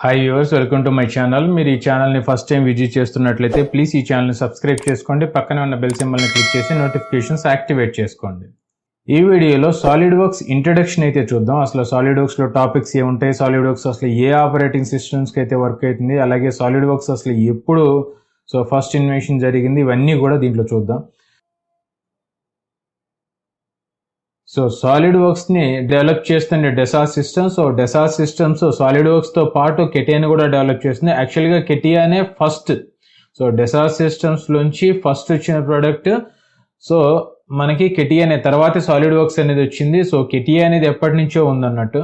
Hi viewers, welcome to my channel. మీరు ఈ ఛానల్ని ఫస్ట్ టైం విజిట్ చేస్తున్నట్లయితే ప్లీజ్ ఈ ఛానల్ని సబ్స్క్రైబ్ చేసుకోండి. పక్కనే ఉన్న బెల్ సింబల్ని క్లిక్ చేసి నోటిఫికేషన్స్ యాక్టివేట్ చేసుకోండి. ఈ వీడియోలో సాలిడ్వర్క్స్ ఇంట్రడక్షన్ అయితే చూద్దాం. అసలు సాలిడ్వర్క్స్లో టాపిక్స్ ఏముంటాయి, సాలిడ్వర్క్స్ అసలు ఏ ఆపరేటింగ్ సిస్టమ్స్కి అయితే వర్క్ అవుతుంది, అలాగే సాలిడ్వర్క్స్ అసలు ఎప్పుడు ఫస్ట్ ఇన్వెన్షన్ జరిగింది, ఇవన్నీ కూడా దీంట్లో చూద్దాం. సాలిడ్వర్క్స్ని డెవలప్ చేస్తుంది డెసాస్ సిస్టమ్స్. డెసాస్ సిస్టమ్స్ సాలిడ్వర్క్స్తో పాటు కెటియాని కూడా డెవలప్ చేస్తుంది. యాక్చువల్గా కెటియానే ఫస్ట్. డెసాస్ సిస్టమ్స్ నుంచి ఫస్ట్ వచ్చిన ప్రోడక్ట్ మనకి కెటియానే, తర్వాత సాలిడ్వర్క్స్ అనేది వచ్చింది. కెటియా అనేది ఎప్పటి నుంచో ఉందన్నట్టు.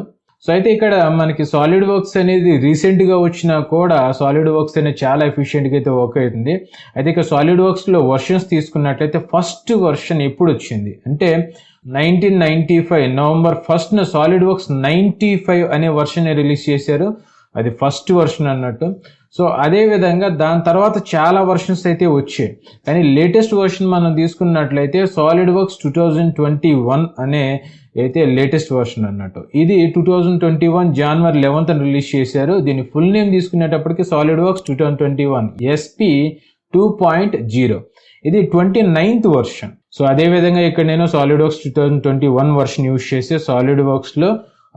అయితే ఇక్కడ మనకి సాలిడ్వర్క్స్ అనేది రీసెంట్గా వచ్చినా కూడా సాలిడ్వర్క్స్ అనేది చాలా ఎఫిషియెంట్గా అయితే వర్క్ అవుతుంది. అయితే ఇక సాలిడ్వర్క్స్లో వర్షన్స్ తీసుకున్నట్లయితే ఫస్ట్ వర్షన్ ఎప్పుడు వచ్చింది అంటే 1995 నవంబర్ 1న సాలిడ్వర్క్స్ 95 అనే వర్షన్ రిలీజ్ చేశారు. అది ఫస్ట్ వర్షన్ అన్నట్టు. అదే విధంగా దాని తర్వాత చాలా వర్షన్స్ అయితే వచ్చాయి. కానీ లేటెస్ట్ వర్షన్ మనం తీసుకున్నట్లయితే సాలిడ్వర్క్స్ 2021 అనే అయితే లేటెస్ట్ వర్షన్ అన్నట్టు. ఇది 2021 జనవరి 11th రిలీజ్ చేశారు. దీని ఫుల్ నేమ్ తీసుకునేటప్పటికి సాలిడ్వర్క్స్ 2021 SP 2.0. ఇది 29th వర్షన్. అదే విధంగా ఇక్కడ నేను సాలిడ్వర్క్స్ 2021 వర్షన్ యూజ్ చేసి సాలిడ్వర్క్స్లో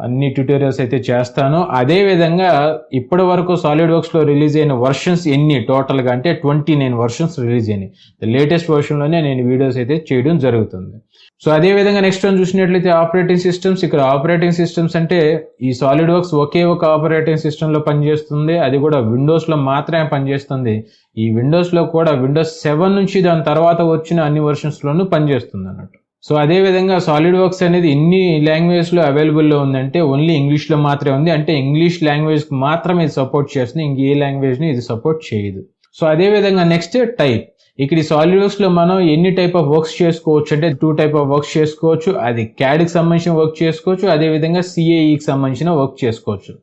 అన్ని ట్యూటోరియల్స్ అయితే చేస్తాను. అదే విధంగా ఇప్పటి వరకు సాలిడ్వర్క్స్లో రిలీజ్ అయిన వర్షన్స్ ఎన్ని టోటల్గా అంటే 29 వర్షన్స్ రిలీజ్ అయినాయి. లేటెస్ట్ వర్షన్లోనే నేను వీడియోస్ అయితే చేయడం జరుగుతుంది. అదే విధంగా నెక్స్ట్ వన్ చూసినట్లయితే ఆపరేటింగ్ సిస్టమ్స్. ఇక్కడ ఆపరేటింగ్ సిస్టమ్స్ అంటే ఈ సాలిడ్వర్క్స్ ఒకే ఒక ఆపరేటింగ్ సిస్టంలో పనిచేస్తుంది. అది కూడా విండోస్లో మాత్రమే పనిచేస్తుంది. ఈ విండోస్లో కూడా విండోస్ 7 నుంచి దాని తర్వాత వచ్చిన అన్ని వర్షన్స్లోనూ పనిచేస్తుంది అన్నట్టు. అదే విధంగా సాలిడ్వర్క్స్ అనేది ఎన్ని లాంగ్వేజ్లో అవైలబుల్లో ఉందంటే ఓన్లీ ఇంగ్లీష్లో మాత్రమే ఉంది. అంటే ఇంగ్లీష్ లాంగ్వేజ్కి మాత్రమే ఇది సపోర్ట్ చేస్తుంది, ఇంకే లాంగ్వేజ్ని ఇది సపోర్ట్ చేయదు. అదే విధంగా నెక్స్ట్ టైప్. ఇక్కడ ఈ సాలిడ్వర్క్స్లో మనం ఎన్ని టైప్ ఆఫ్ వర్క్స్ చేసుకోవచ్చు అంటే 2 టైప్ ఆఫ్ వర్క్స్ చేసుకోవచ్చు. అది క్యాడ్కి సంబంధించిన వర్క్ చేసుకోవచ్చు, అదేవిధంగా సిఏఈకి సంబంధించిన వర్క్ చేసుకోవచ్చు.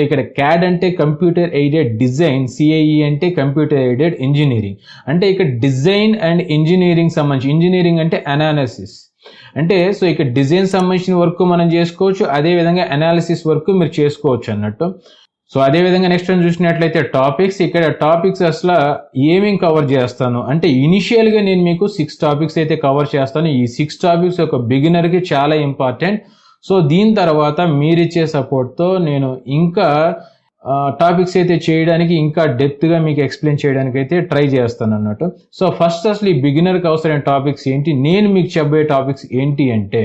ఇక్కడ క్యాడ్ అంటే కంప్యూటర్ ఎయిడెడ్ డిజైన్, సిఏఈ అంటే కంప్యూటర్ ఎయిడెడ్ ఇంజనీరింగ్. అంటే ఇక్కడ డిజైన్ అండ్ ఇంజనీరింగ్ సంబంధించి, ఇంజనీరింగ్ అంటే అనాలిసిస్ అంటే ఇక్కడ డిజైన్ సంబంధించిన వర్క్ మనం చేసుకోవచ్చు, అదేవిధంగా అనాలిసిస్ వర్క్ మీరు చేసుకోవచ్చు అన్నట్టు. అదే విధంగా నెక్స్ట్ టైం చూసినట్లయితే టాపిక్స్. ఇక్కడ టాపిక్స్ అసలు ఏమేమి కవర్ చేస్తాను అంటే ఇనిషియల్గా నేను మీకు 6 టాపిక్స్ అయితే కవర్ చేస్తాను. ఈ 6 టాపిక్స్ ఒక బిగినర్కి చాలా ఇంపార్టెంట్. దీని తర్వాత మీరిచ్చే సపోర్ట్తో నేను ఇంకా టాపిక్స్ అయితే చేయడానికి, ఇంకా డెప్త్గా మీకు ఎక్స్ప్లెయిన్ చేయడానికి అయితే ట్రై చేస్తాను అన్నట్టు. ఫస్ట్ అసలు ఈ బిగినర్కి అవసరమైన టాపిక్స్ ఏంటి, నేను మీకు చెప్పే టాపిక్స్ ఏంటి అంటే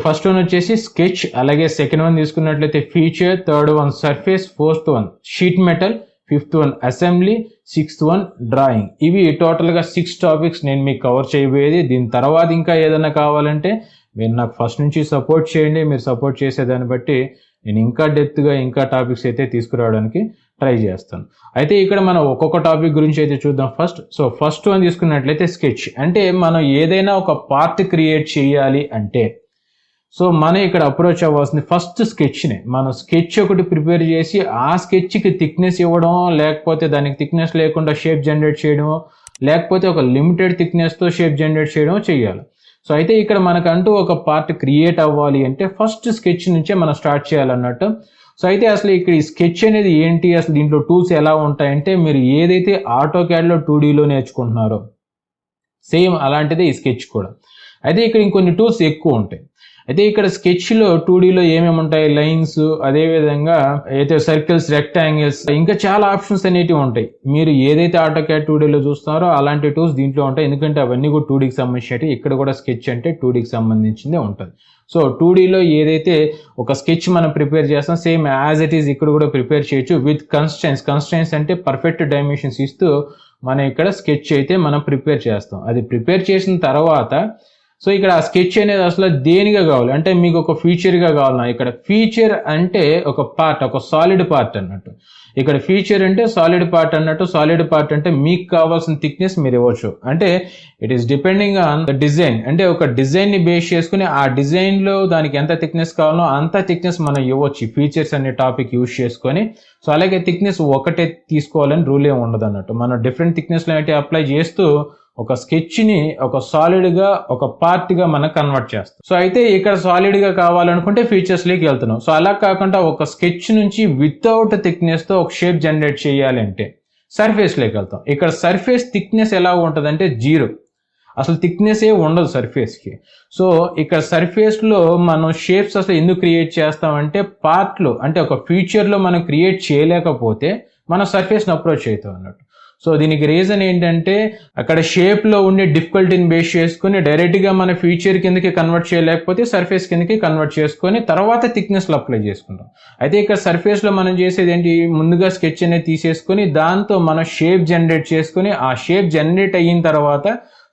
ఫస్ట్ వన్ వచ్చేసి స్కెచ్, అలాగే సెకండ్ వన్ తీసుకున్నట్లయితే feature, third one surface, fourth one sheet metal, fifth one assembly, sixth one drawing. ఇవి టోటల్గా 6 టాపిక్స్ నేను మీకు కవర్ చేయబోయేది. దీని తర్వాత ఇంకా ఏదైనా కావాలంటే మీరు నాకు ఫస్ట్ నుంచి సపోర్ట్ చేయండి. మీరు సపోర్ట్ చేసేదాన్ని బట్టి నేను ఇంకా డెప్త్గా ఇంకా టాపిక్స్ అయితే తీసుకురావడానికి ట్రై చేస్తాను. అయితే ఇక్కడ మనం ఒక్కొక్క టాపిక్ గురించి అయితే చూద్దాం. ఫస్ట్ వన్ తీసుకున్నట్లయితే స్కెచ్. అంటే మనం ఏదైనా ఒక పార్ట్ క్రియేట్ చేయాలి అంటే మనం ఇక్కడ అప్రోచ్ అవ్వాల్సింది ఫస్ట్ స్కెచ్ని. మనం స్కెచ్ ఒకటి ప్రిపేర్ చేసి ఆ స్కెచ్కి థిక్నెస్ ఇవ్వడం, లేకపోతే దానికి థిక్నెస్ లేకుండా షేప్ జనరేట్ చేయడమో, లేకపోతే ఒక లిమిటెడ్ థిక్నెస్తో షేప్ జనరేట్ చేయడమో చేయాలి. అయితే ఇక్కడ మనకంటూ ఒక పార్ట్ క్రియేట్ అవ్వాలి అంటే ఫస్ట్ స్కెచ్ నుంచే మనం స్టార్ట్ చేయాలన్నట్టు. అయితే అసలు ఇక్కడ ఈ స్కెచ్ అనేది ఏంటి, అసలు దీంట్లో టూల్స్ ఎలా ఉంటాయంటే మీరు ఏదైతే ఆటోక్యాడ్లో 2Dలో నేర్చుకుంటున్నారో సేమ్ అలాంటిదే ఈ స్కెచ్ కూడా. అయితే ఇక్కడ ఇంకొన్ని టూల్స్ ఎక్కువ ఉంటాయి. అయితే ఇక్కడ స్కెచ్లో 2Dలో ఏమేమి ఉంటాయి, లైన్స్, అదేవిధంగా అయితే సర్కిల్స్, రెక్టాంగిల్స్, ఇంకా చాలా ఆప్షన్స్ అనేటివి ఉంటాయి. మీరు ఏదైతే ఆటోక్యాడ్ 2Dలో చూస్తున్నారో అలాంటి టూల్స్ దీంట్లో ఉంటాయి. ఎందుకంటే అవన్నీ కూడా 2Dకి సంబంధించినవి. ఇక్కడ కూడా స్కెచ్ అంటే 2Dకి సంబంధించిందే ఉంటుంది. 2Dలో ఏదైతే ఒక స్కెచ్ మనం ప్రిపేర్ చేస్తాం సేమ్ యాజ్ ఇట్ ఈస్ ఇక్కడ కూడా ప్రిపేర్ చేయొచ్చు విత్ కన్స్ట్రెంట్స్. కన్స్ట్రెంట్స్ అంటే పర్ఫెక్ట్ డైమెన్షన్స్ ఇస్తూ మనం ఇక్కడ స్కెచ్ అయితే మనం ప్రిపేర్ చేస్తాం. అది ప్రిపేర్ చేసిన తర్వాత ఇక్కడ ఆ స్కెచ్ అనేది అసలు దేనిగా కావాలి అంటే మీకు ఒక ఫీచర్గా కావాలన్నా, ఇక్కడ ఫీచర్ అంటే ఒక పార్ట్, ఒక సాలిడ్ పార్ట్ అన్నట్టు. ఇక్కడ ఫీచర్ అంటే సాలిడ్ పార్ట్ అన్నట్టు. సాలిడ్ పార్ట్ అంటే మీకు కావాల్సిన థిక్నెస్ మీరు ఇవ్వచ్చు. అంటే it is depending on the design. అంటే ఒక డిజైన్ని బేస్ చేసుకుని ఆ డిజైన్లో దానికి ఎంత థిక్నెస్ కావాలో అంత థిక్నెస్ మనం ఇవ్వచ్చు ఈ ఫీచర్స్ అనే టాపిక్ యూజ్ చేసుకొని. సో అలాగే థిక్నెస్ ఒకటే తీసుకోవాలని రూల్ ఏమి ఉండదు అన్నట్టు. మనం డిఫరెంట్ థిక్నెస్లు అనేవి అప్లై చేస్తూ ఒక స్కెచ్ ని ఒక సాలిడ్ గా ఒక పార్ట్ గా మనం కన్వర్ట్ చేస్తాం. సో అయితే ఇక్కడ సాలిడ్ గా కావాలనుకుంటే ఫీచర్స్ లోకి వెళ్తున్నాం. సో అలా కాకుండా ఒక స్కెచ్ నుంచి వితౌట్ థిక్నెస్ తో ఒక షేప్ జనరేట్ చేయాలంటే సర్ఫేస్ లోకి వెళ్తాం. ఇక్కడ సర్ఫేస్ థిక్నెస్ ఎలా ఉంటుంది అంటే 0, అసలు థిక్నెస్ ఏ ఉండదు సర్ఫేస్ కి. సో ఇక్కడ సర్ఫేస్ లో మనం షేప్స్ అసలు ఎందుకు క్రియేట్ చేస్తామంటే పార్ట్లు అంటే ఒక ఫ్యూచర్ లో మనం క్రియేట్ చేయలేకపోతే మనం సర్ఫేస్ ని అప్రోచ్ అవుతాం అన్నట్టు. సో దీనికి రీజన్ ఏంటంటే అక్కడ షేప్ లో ఉండే డిఫికల్టీని బేస్ చేసుకుని డైరెక్ట్ గా మన ఫ్యూచర్ కిందకి కన్వర్ట్ చేయలేకపోతే సర్ఫేస్ కిందకి కన్వర్ట్ చేసుకొని తర్వాత థిక్నెస్ లో అప్లై చేసుకుంటాం. అయితే ఇక్కడ సర్ఫేస్ లో మనం చేసేది ఏంటి, ముందుగా స్కెచ్ అనేది తీసేసుకొని దాంతో మనం షేప్ జనరేట్ చేసుకుని ఆ షేప్ జనరేట్ అయిన తర్వాత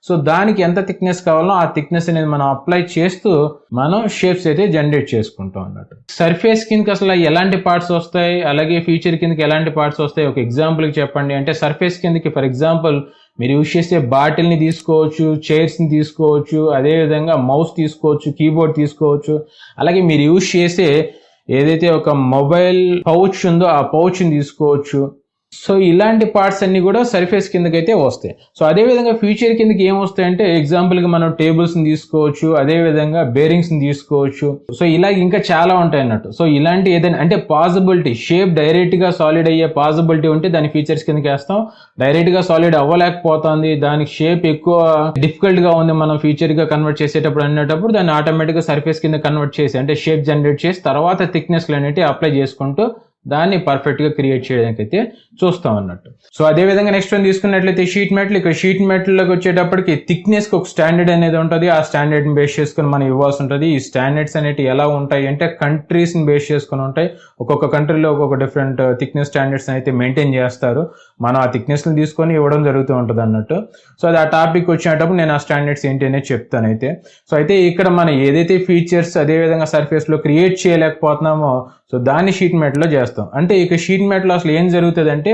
సో దానికి ఎంత థిక్నెస్ కావాలో ఆ థిక్నెస్ అనేది మనం అప్లై చేస్తూ మనం షేప్స్ అయితే జనరేట్ చేసుకుంటాం అన్నట్టు. సర్ఫేస్ కిందకి అసలు ఎలాంటి పార్ట్స్ వస్తాయి, అలాగే ఫీచర్ కిందకి ఎలాంటి పార్ట్స్ వస్తాయి ఒక ఎగ్జాంపుల్ చెప్పండి అంటే, సర్ఫేస్ కిందకి ఫర్ ఎగ్జాంపుల్ మీరు యూజ్ చేసే బాటిల్ ని తీసుకోవచ్చు, చైర్స్ ని తీసుకోవచ్చు, అదేవిధంగా మౌస్ తీసుకోవచ్చు, కీబోర్డ్ తీసుకోవచ్చు, అలాగే మీరు యూజ్ చేసే ఏదైతే ఒక మొబైల్ పౌచ్ ఉందో ఆ పౌచ్ ని తీసుకోవచ్చు. సో ఇలాంటి పార్ట్స్ అన్ని కూడా సర్ఫేస్ కిందకైతే వస్తాయి. సో అదే విధంగా ఫ్యూచర్ కిందకి ఏం వస్తాయంటే ఎగ్జాంపుల్ గా మనం టేబుల్స్ ని తీసుకోవచ్చు, అదే విధంగా బేరింగ్స్ ని తీసుకోవచ్చు. సో ఇలా ఇంకా చాలా ఉంటాయి అన్నట్టు. సో ఇలాంటి ఏదైనా అంటే పాసిబిలిటీ షేప్ డైరెక్ట్ గా సాలిడ్ అయ్యే పాసిబిలిటీ ఉంటే దాని ఫీచర్స్ కిందకి వేస్తాం. డైరెక్ట్ గా సాలిడ్ అవ్వలేకపోతుంది, దానికి షేప్ ఎక్కువ డిఫికల్ట్ గా ఉంది మనం ఫ్యూచర్ గా కన్వర్ట్ చేసేటప్పుడు అనేటప్పుడు దాన్ని ఆటోమేటిక్ గా సర్ఫేస్ కింద కన్వర్ట్ చేసి అంటే షేప్ జనరేట్ చేసి తర్వాత థిక్నెస్ అనేవి అప్లై చేసుకుంటూ దాన్ని పర్ఫెక్ట్ గా క్రియేట్ చేయడానికి అయితే చూస్తాం అన్నట్టు. సో అదే విధంగా నెక్స్ట్ వన్ తీసుకున్నట్లయితే షీట్ మెటల్. ఇక్కడ షీట్ మెటల్లోకి వచ్చేటప్పటికి థిక్నెస్ కి ఒక స్టాండర్డ్ అనేది ఉంటుంది. ఆ స్టాండర్డ్ ని బేస్ చేసుకుని మనం ఇవ్వాల్సి ఉంటుంది. ఈ స్టాండర్డ్స్ అనేవి ఎలా ఉంటాయి అంటే కంట్రీస్ ని బేస్ చేసుకుని ఉంటాయి. ఒక్కొక్క కంట్రీలో ఒక్కొక్క డిఫరెంట్ థిక్నెస్ స్టాండర్డ్స్ అయితే మెయింటైన్ చేస్తారు. మనం ఆ థిక్నెస్ ని తీసుకొని ఇవ్వడం జరుగుతూ ఉంటుంది అన్నట్టు. సో అది ఆ టాపిక్ వచ్చినప్పుడు నేను ఆ స్టాండర్డ్స్ ఏంటి అనేది చెప్తాను అయితే. సో అయితే ఇక్కడ మనం ఏదైతే ఫీచర్స్ అదే విధంగా సర్ఫేస్ లో క్రియేట్ చేయలేకపోతున్నామో సో దాన్ని షీట్ మెటల్ లో చేస్తాం. అంటే ఇక షీట్ మెటల్ అసలు ఏం జరుగుతుంది అంటే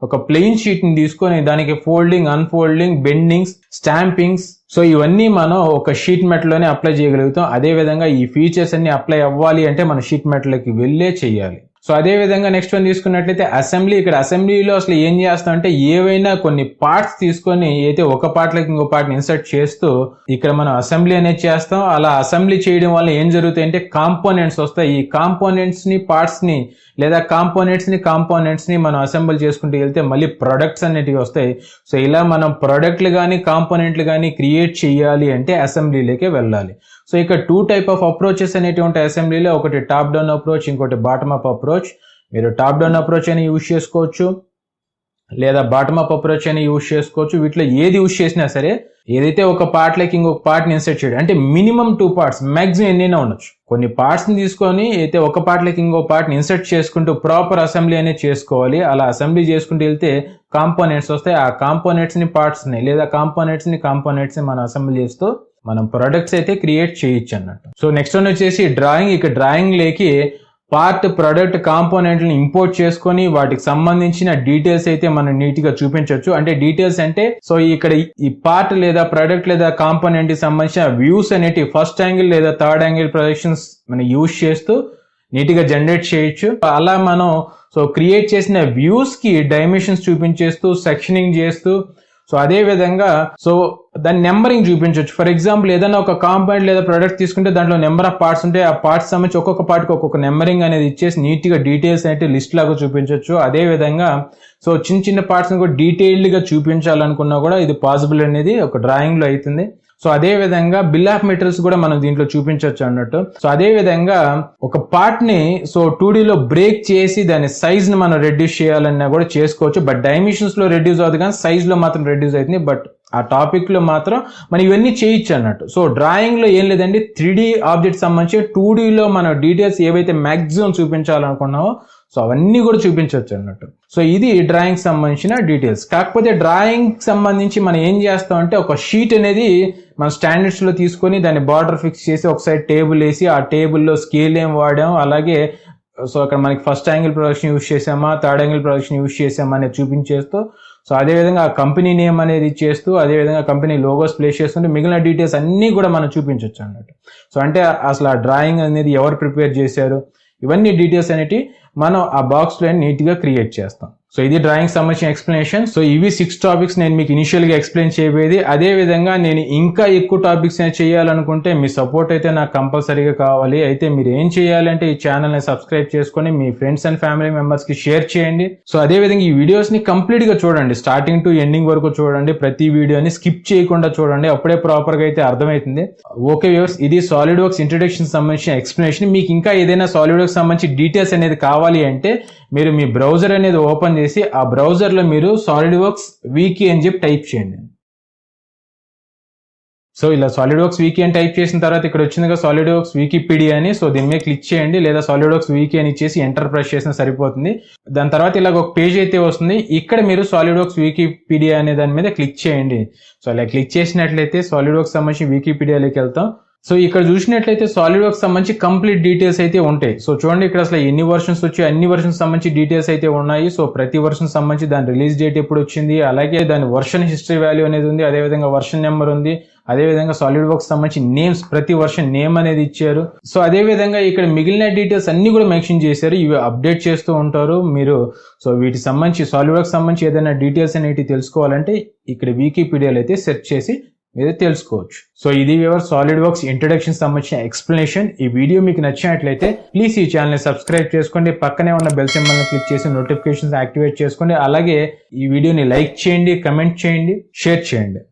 ఒక ప్లెయిన్ షీట్ ని తీసుకొని దానికి folding, unfolding, bendings, stumpings so ఇవన్నీ మనం ఒక షీట్ మెటల్ లోనే అప్లై చేయగలుగుతాం. అదే విధంగా ఈ ఫీచర్స్ అన్ని అప్లై అవ్వాలి అంటే మనం షీట్ మెటల్ కి వెళ్ళే చేయాలి. సో అదే విధంగా నెక్స్ట్ వన్ తీసుకున్నట్లయితే అసెంబ్లీ. ఇక్కడ అసెంబ్లీలో అసలు ఏం చేస్తాం అంటే ఏవైనా కొన్ని పార్ట్స్ తీసుకొని అయితే ఒక పార్ట్ లకి ఇంకో పార్ట్ ని ఇన్సర్ట్ చేస్తూ ఇక్కడ మనం అసెంబ్లీ అనేది చేస్తాం. అలా అసెంబ్లీ చేయడం వల్ల ఏం జరుగుతాయి అంటే కాంపోనెంట్స్ వస్తాయి. ఈ కాంపోనెంట్స్ ని పార్ట్స్ ని లేదా కాంపోనెంట్స్ ని మనం అసెంబుల్ చేసుకుంటూ వెళ్తే మళ్ళీ ప్రొడక్ట్స్ అనేటివి వస్తాయి. సో ఇలా మనం ప్రొడక్ట్లు కానీ కాంపోనెంట్లు కానీ క్రియేట్ చేయాలి అంటే అసెంబ్లీలోకే వెళ్ళాలి. సో ఇక్కడ 2 టైప్ ఆఫ్ అప్రోచెస్ అనేటివి ఉంటాయి అసెంబ్లీలో. ఒకటి టాప్ డౌన్ అప్రోచ్, ఇంకోటి బాటమ్ అప్ అప్రోచ్. మీరు టాప్ డౌన్ అప్రోచ్ అని యూజ్ చేసుకోవచ్చు లేదా బాటమ్ అప్ అప్రోచ్ అని యూజ్ చేసుకోవచ్చు. వీటిలో ఏది యూజ్ చేసినా సరే ఏదైతే ఒక పార్ట్ లకి ఇంకొక పార్ట్ ని ఇన్సర్ట్ చేయడం అంటే మినిమం 2 పార్ట్స్, మాక్సిమం ఎన్నైనా ఉండొచ్చు. కొన్ని పార్ట్స్ ని తీసుకొని అయితే ఒక పార్ట్ లకి ఇంకో పార్ట్ ని ఇన్సర్ట్ చేసుకుంటూ ప్రాపర్ అసెంబ్లీ అనేది చేసుకోవాలి. అలా అసెంబ్లీ చేసుకుంటూ వెళ్తే కాంపోనెంట్స్ వస్తాయి. ఆ కాంపోనెంట్స్ ని పార్ట్స్ ని లేదా కాంపోనెంట్స్ ని మనం అసెంబ్లీ చేస్తూ మనం ప్రొడక్ట్స్ అయితే క్రియేట్ చేయొచ్చు అన్నట్టు. సో నెక్స్ట్ వన్ వచ్చేసి డ్రాయింగ్. ఇక డ్రాయింగ్ లేకి పార్ట్, ప్రొడక్ట్, కాంపోనెంట్లను ఇంపోర్ట్ చేసుకొని వాటికి సంబంధించిన డీటెయిల్స్ అయితే మనం నీట్ గా చూపించవచ్చు. అంటే డీటెయిల్స్ అంటే సో ఇక్కడ ఈ పార్ట్ లేదా ప్రొడక్ట్ లేదా కాంపోనెంట్ కి సంబంధించిన వ్యూస్ అనేటివి ఫస్ట్ యాంగిల్ లేదా థర్డ్ యాంగిల్ ప్రొజెక్షన్స్ మనం యూజ్ చేస్తూ నీట్ గా జనరేట్ చేయొచ్చు. అలా మనం సో క్రియేట్ చేసిన వ్యూస్ కి డైమెన్షన్స్ చూపించేస్తూ సెక్షనింగ్ చేస్తూ సో అదే విధంగా సో దాని నెంబరింగ్ చూపించవచ్చు. ఫర్ ఎగ్జాంపుల్ ఏదైనా ఒక కాంపోనెంట్ లేదా ప్రొడక్ట్ తీసుకుంటే దాంట్లో నెంబర్ ఆఫ్ పార్ట్స్ ఉంటే ఆ పార్ట్స్ సంబంధించి ఒక్కొక్క పార్ట్కి ఒక్కొక్క నెంబరింగ్ అనేది ఇచ్చేసి నీట్ గా డీటెయిల్స్ అయితే లిస్ట్ లాగా చూపించవచ్చు. అదే విధంగా సో చిన్న పార్ట్స్ ని కూడా డీటెయిల్డ్ గా చూపించాలనుకున్నా కూడా ఇది పాసిబుల్ అనేది ఒక డ్రాయింగ్ లో అవుతుంది. సో అదే విధంగా బిల్ ఆఫ్ మెటీరియల్స్ కూడా మనం దీంట్లో చూపించవచ్చు అన్నట్టు. సో అదే విధంగా ఒక పార్ట్ ని సో 2D లో బ్రేక్ చేసి దాని సైజ్ ని మనం రెడ్యూస్ చేయాలన్నా కూడా చేసుకోవచ్చు. బట్ డైమెన్షన్స్ లో రెడ్యూస్ అవుతుంది కానీ సైజ్ లో మాత్రం రెడ్యూస్ అవుతుంది. బట్ ఆ టాపిక్ లో మాత్రం మనం ఇవన్నీ చేయొచ్చు అన్నట్టు. సో డ్రాయింగ్ లో ఏం లేదండి, 3D ఆబ్జెక్ట్ సంబంధించి 2D లో మనం డీటెయిల్స్ ఏవైతే మాక్సిమం చూపించాలనుకున్నామో సో అవన్నీ కూడా చూపించవచ్చు అన్నట్టు. సో ఇది డ్రాయింగ్ సంబంధించిన డీటెయిల్స్. కాకపోతే డ్రాయింగ్ సంబంధించి మనం ఏం చేస్తాం అంటే ఒక షీట్ అనేది మన స్టాండర్డ్స్ లో తీసుకొని దాన్ని బార్డర్ ఫిక్స్ చేసి ఒక సైడ్ టేబుల్ వేసి ఆ టేబుల్లో స్కేల్ ఏం వాడాం, అలాగే సో అక్కడ మనకి ఫస్ట్ యాంగిల్ ప్రొజెక్షన్ యూజ్ చేసామా, థర్డ్ యాంగిల్ ప్రొజెక్షన్ యూజ్ చేసామా అనేది చూపించేస్తూ సో అదేవిధంగా ఆ కంపెనీ నేమ్ అనేది ఇచ్చేస్తూ అదేవిధంగా కంపెనీ లోగోస్ ప్లేస్ చేస్తుంటే మిగిలిన డీటెయిల్స్ అన్నీ కూడా మనం చూపించవచ్చు అన్నట్టు. సో అంటే అసలు ఆ డ్రాయింగ్ అనేది ఎవరు ప్రిపేర్ చేశారు ఇవన్నీ డీటెయిల్స్ అనేవి మనం ఆ బాక్స్ లో నీట్ గా క్రియేట్ చేస్తాం. సో ఇది డ్రాయింగ్ సంబంధించిన ఎక్స్ప్లెనేషన్. సో ఇవి 6 టాపిక్స్ నేను మీకు ఇనిషియల్ గా ఎక్స్ప్లెయిన్ చేయబోయేది. అదే విధంగా నేను ఇంకా ఎక్కువ టాపిక్స్ చేయాలనుకుంటే మీ సపోర్ట్ అయితే నాకు కంపల్సరీగా కావాలి. అయితే మీరు ఏం చేయాలంటే ఈ ఛానల్ ని సబ్స్క్రైబ్ చేసుకొని మీ ఫ్రెండ్స్ అండ్ ఫ్యామిలీ మెంబర్స్ కి షేర్ చేయండి. సో అదే విధంగా ఈ వీడియోస్ ని కంప్లీట్ గా చూడండి, స్టార్టింగ్ టు ఎండింగ్ వరకు చూడండి, ప్రతి వీడియోని స్కిప్ చేయకుండా చూడండి, అప్పుడే ప్రాపర్ గా అయితే అర్థమవుతుంది. ఓకే వ్యూవర్స్, ఇది సాలిడ్ వర్క్స్ ఇంట్రడక్షన్ సంబంధించిన ఎక్స్ప్లెనేషన్. మీకు ఇంకా ఏదైనా సాలిడ్ వర్క్స్ సంబంధించి డీటెయిల్స్ అనేది కావాలి అంటే మీరు మీ బ్రౌజర్ అనేది ఓపెన్ చేసి ఆ బ్రౌజర్ లో మీరు సాలిడ్వర్క్స్ వీకీ అని చెప్పి టైప్ చేయండి. సో ఇలా సాలిడ్వర్క్స్ వీకీ అని టైప్ చేసిన తర్వాత ఇక్కడ వచ్చిందిగా సాలిడ్వర్క్స్ వికీపీడియా అని. సో దీని మీద క్లిక్ చేయండి, లేదా సాలిడ్వర్క్స్ వీకీ అని ఇచ్చేసి ఎంటర్ ప్రెస్ చేసినా సరిపోతుంది. దాని తర్వాత ఇలా ఒక పేజ్ అయితే వస్తుంది. ఇక్కడ మీరు సాలిడ్వర్క్స్ వికీపీడియా అనే దాని మీద క్లిక్ చేయండి. సో అలా క్లిక్ చేసినట్లయితే సాలిడ్వర్క్స్ సంబంధించి వికీపీడియాలోకి వెళ్తాం. సో ఇక్కడ చూసినట్లయితే సాలిడ్వర్క్స్ సంబంధించి కంప్లీట్ డీటెయిల్స్ అయితే ఉంటాయి. సో చూడండి ఇక్కడ అసలు ఎన్ని వర్షన్స్ వచ్చి అన్ని వర్షన్స్ సంబంధించి డీటెయిల్స్ అయితే ఉన్నాయి. సో ప్రతి వర్షన్ సంబంధించి దాని రిలీజ్ డేట్ ఎప్పుడు వచ్చింది, అలాగే దాని వర్షన్ హిస్టరీ వాల్యూ అనేది ఉంది, అదేవిధంగా వర్షన్ నెంబర్ ఉంది, అదేవిధంగా సాలిడ్వర్క్స్ సంబంధించి నేమ్స్, ప్రతి వర్షన్ నేమ్ అనేది ఇచ్చారు. సో అదే విధంగా ఇక్కడ మిగిలిన డీటెయిల్స్ అన్ని కూడా మెన్షన్ చేశారు. ఇవి అప్డేట్ చేస్తూ ఉంటారు మీరు. సో వీటి సంబంధించి సాలిడ్వర్క్స్ సంబంధించి ఏదైనా డీటెయిల్స్ అనేవి తెలుసుకోవాలంటే ఇక్కడ వికీపీడియాలో అయితే సెర్చ్ చేసి మీరు తెలుసుకోవచ్చు. సో ఇది వ్యూవర్స్ సాలిడ్వర్క్స్ ఇంట్రడక్షన్ సంబంధించిన ఎక్స్ప్లెనేషన్. ఈ వీడియో మీకు నచ్చినట్లయితే ప్లీజ్ ఈ ఛానల్ ని సబ్స్క్రైబ్ చేసుకోండి, పక్కనే ఉన్న బెల్ సింబల్ ని క్లిక్ చేసి నోటిఫికేషన్స్ యాక్టివేట్ చేసుకోండి. అలాగే ఈ వీడియోని లైక్ చేయండి, కమెంట్ చేయండి, షేర్ చేయండి.